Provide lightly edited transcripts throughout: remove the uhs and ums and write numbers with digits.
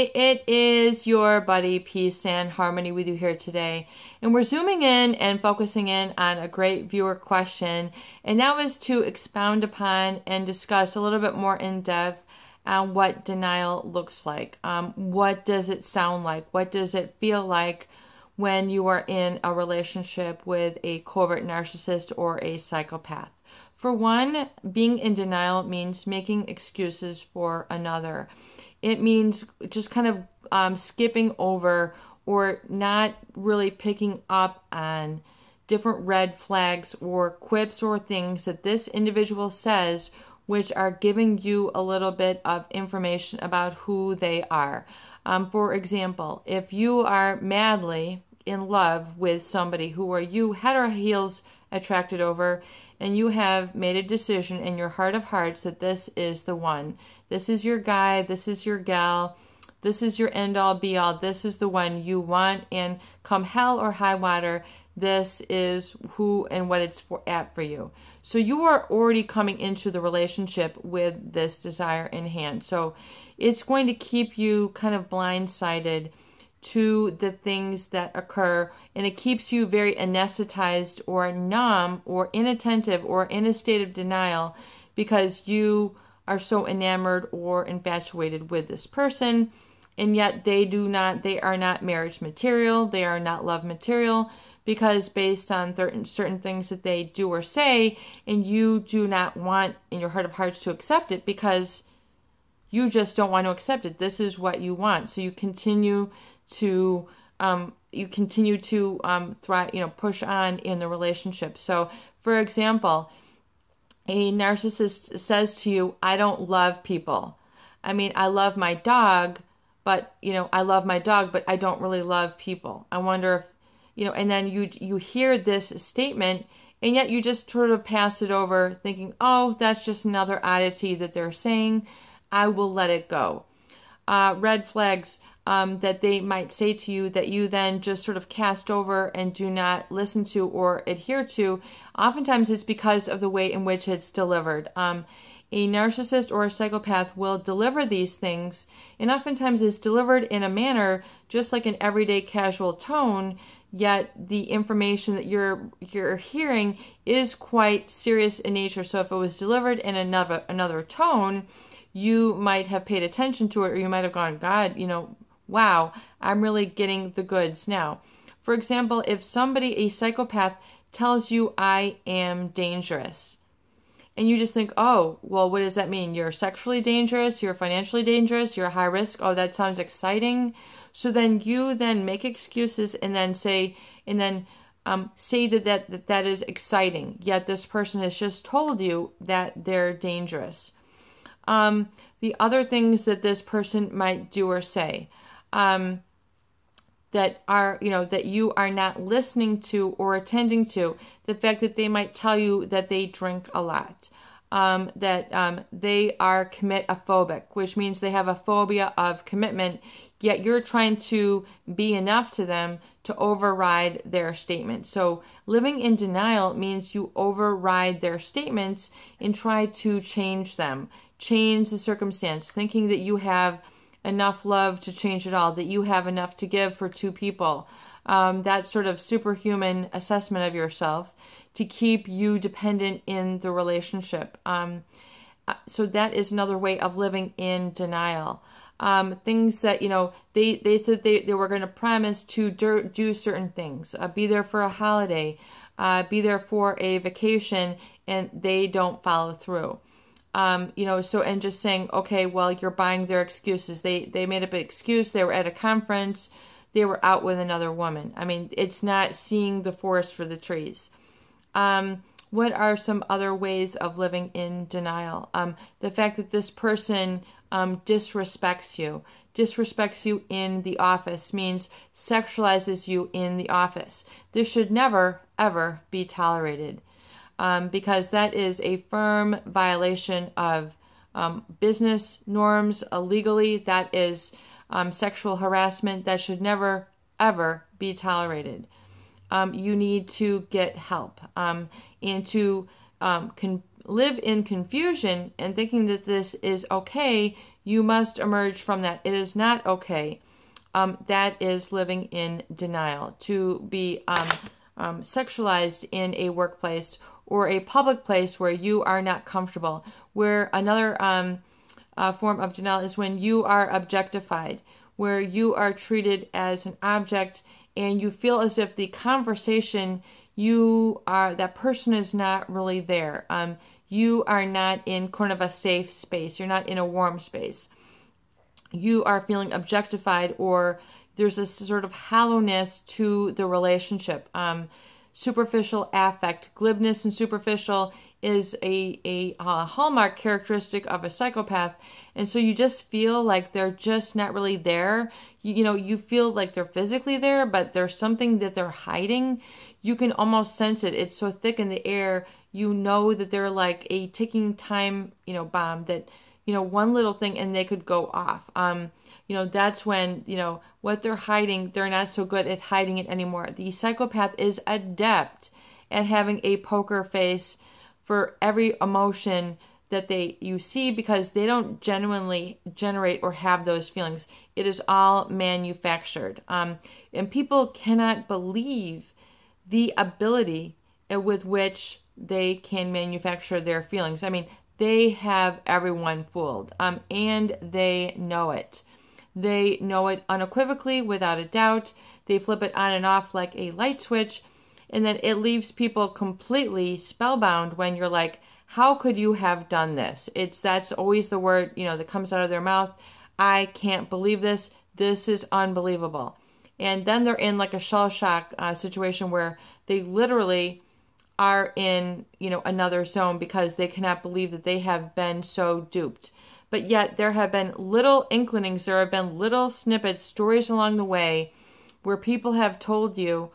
Hey, it is your buddy Peace and Harmony with you here today. And we're zooming in and focusing in on a great viewer question. And that was to expound upon and discuss a little bit more in depth on what denial looks like. What does it sound like? What does it feel like when you are in a relationship with a covert narcissist or a psychopath? For one, being in denial means making excuses for another. It means just kind of skipping over or not really picking up on different red flags or quips or things that this individual says, which are giving you a little bit of information about who they are. For example, if you are madly in love with somebody who are you head or heels attracted over, and you have made a decision in your heart of hearts that this is the one. This is your guy, this is your gal, this is your end all be all, this is the one you want, and come hell or high water, this is who and what it's for you. So you are already coming into the relationship with this desire in hand. So it's going to keep you kind of blindsided to the things that occur, and it keeps you very anesthetized or numb or inattentive or in a state of denial because you are so enamored or infatuated with this person, and yet they are not marriage material, they are not love material, because based on certain things that they do or say, and you do not want in your heart of hearts to accept it because you just don't want to accept it. This is what you want. So you continue to thrive, push on in the relationship. So, for example, a narcissist says to you, "I don't love people. I mean, I love my dog, but I don't really love people." I wonder if, and then you hear this statement, and yet you just sort of pass it over, thinking, "Oh, that's just another oddity that they're saying. I will let it go." Red flags that they might say to you that you then just sort of cast over and do not listen to or adhere to, oftentimes it's because of the way in which it's delivered. A narcissist or a psychopath will deliver these things, and oftentimes it's delivered in a manner just like an everyday casual tone, yet the information that you're hearing is quite serious in nature. So if it was delivered in another tone, you might have paid attention to it, or you might have gone, "God, wow, I'm really getting the goods now." For example, if a psychopath tells you, "I am dangerous," and you just think, "Oh, well, what does that mean? You're sexually dangerous, you're financially dangerous, you're high risk. Oh, that sounds exciting." So then you make excuses and then say that is exciting, yet this person has just told you that they're dangerous. The other things that this person might do or say, that you are not listening to or attending to, the fact that they might tell you that they drink a lot, that they are commit-ophobic, which means they have a phobia of commitment, yet you're trying to be enough to them to override their statements. So living in denial means you override their statements and try to change them, change the circumstance, thinking that you have enough love to change it all, that you have enough to give for two people. That sort of superhuman assessment of yourself to keep you dependent in the relationship. So that is another way of living in denial. Things that, they said they were going to promise to do certain things, be there for a holiday, be there for a vacation, and they don't follow through. And just saying, okay, well, you're buying their excuses. They made up an excuse. They were at a conference. They were out with another woman. I mean, it's not seeing the forest for the trees. What are some other ways of living in denial? The fact that this person disrespects you in the office, means sexualizes you in the office. This should never, ever be tolerated. Because that is a firm violation of business norms legally. That is sexual harassment that should never, ever be tolerated. You need to get help. And to live in confusion and thinking that this is okay, You must emerge from that. It is not okay. That is living in denial. To be sexualized in a workplace or a public place where you are not comfortable. Where another form of denial is when you are objectified, where you are treated as an object and you feel as if the conversation that person is not really there. You are not in kind of a safe space. You're not in a warm space. You are feeling objectified, or there's a sort of hollowness to the relationship. Superficial affect, glibness and superficial is a hallmark characteristic of a psychopath. And so you just feel like they're just not really there. You feel like they're physically there, but there's something that they're hiding. You can almost sense it. It's so thick in the air. You know that they're like a ticking time, bomb that, one little thing and they could go off. That's when, what they're hiding, they're not so good at hiding it anymore. The psychopath is adept at having a poker face for every emotion that you see, because they don't genuinely generate or have those feelings. It is all manufactured. And people cannot believe the ability with which they can manufacture their feelings. I mean, they have everyone fooled, and they know it. They know it unequivocally, without a doubt. They flip it on and off like a light switch, and then it leaves people completely spellbound when you're like, how could you have done this? That's always the word, that comes out of their mouth. I can't believe this. This is unbelievable. And then they're in like a shell shock situation where they literally are in, another zone because they cannot believe that they have been so duped. But yet there have been little inklings, there have been little snippets, stories along the way where people have told you,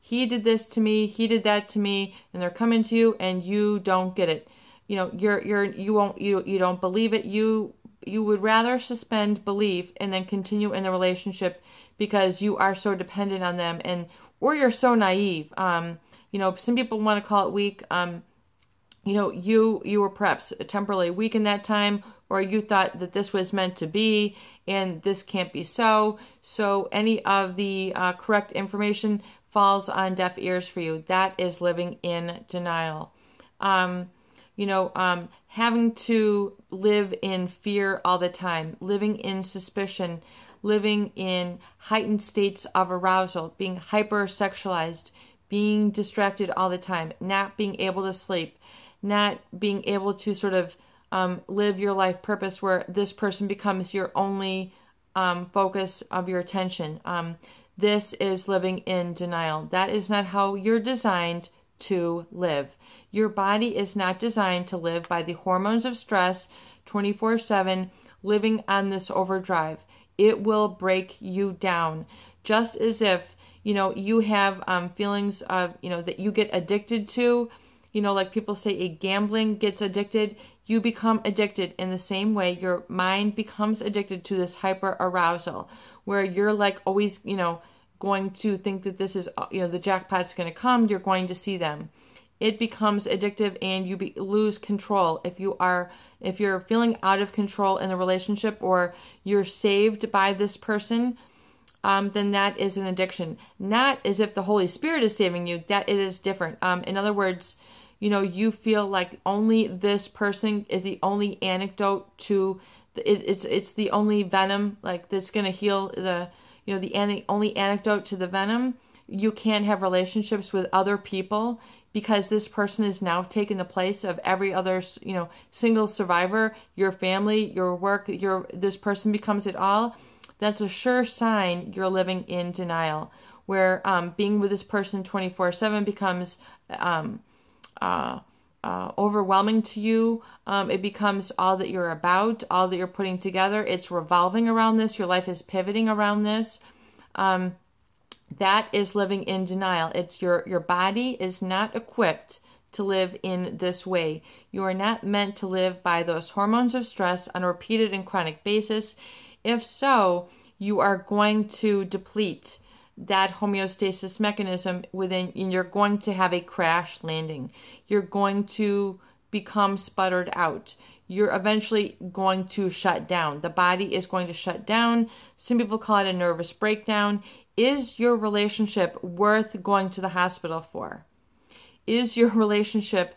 he did this to me, he did that to me, and they're coming to you and you don't get it. You don't believe it. You would rather suspend belief and then continue in the relationship because you are so dependent on them, or you're so naive. Some people want to call it weak. You were perhaps temporarily weak in that time, or you thought that this was meant to be and this can't be so. So any of the correct information falls on deaf ears for you. That is living in denial. Having to live in fear all the time, living in suspicion, living in heightened states of arousal, being hypersexualized, being distracted all the time, not being able to sleep, not being able to sort of live your life purpose where this person becomes your only focus of your attention. This is living in denial. That is not how you're designed to live. Your body is not designed to live by the hormones of stress 24/7, living on this overdrive. It will break you down. Just as if, you have feelings of, that you get addicted to, like people say a gambling gets addicted, you become addicted in the same way. Your mind becomes addicted to this hyper arousal where you're like always, going to think that this is, the jackpot's going to come. You're going to see them. It becomes addictive and you lose control. If you're feeling out of control in the relationship or you're saved by this person, then that is an addiction. Not as if the Holy Spirit is saving you, that it is different. In other words, you feel like only this person is the only antidote to, it's the only venom, like that's going to heal the only antidote to the venom. You can't have relationships with other people because this person is now taking the place of every other, single survivor, your family, your work, this person becomes it all. That's a sure sign you're living in denial, where being with this person 24/7 becomes overwhelming to you. It becomes all that you're about, all that you're putting together. It's revolving around this. Your life is pivoting around this. That is living in denial. It's your body is not equipped to live in this way. You are not meant to live by those hormones of stress on a repeated and chronic basis. If so, you are going to deplete that homeostasis mechanism within, and you're going to have a crash landing. You're going to become sputtered out. you're eventually going to shut down. The body is going to shut down. Some people call it a nervous breakdown. Is your relationship worth going to the hospital for? Is your relationship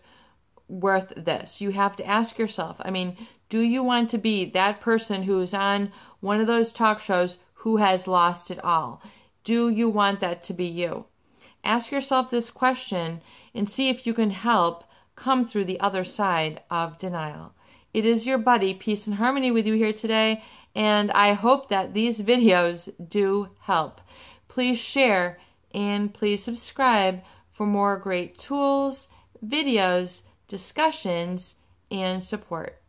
worth this? You have to ask yourself, I mean, do you want to be that person who's on one of those talk shows who has lost it all? Do you want that to be you? Ask yourself this question and see if you can help come through the other side of denial. It is your buddy, Peace and Harmony, with you here today, and I hope that these videos do help. Please share and please subscribe for more great tools, videos, discussions, and support.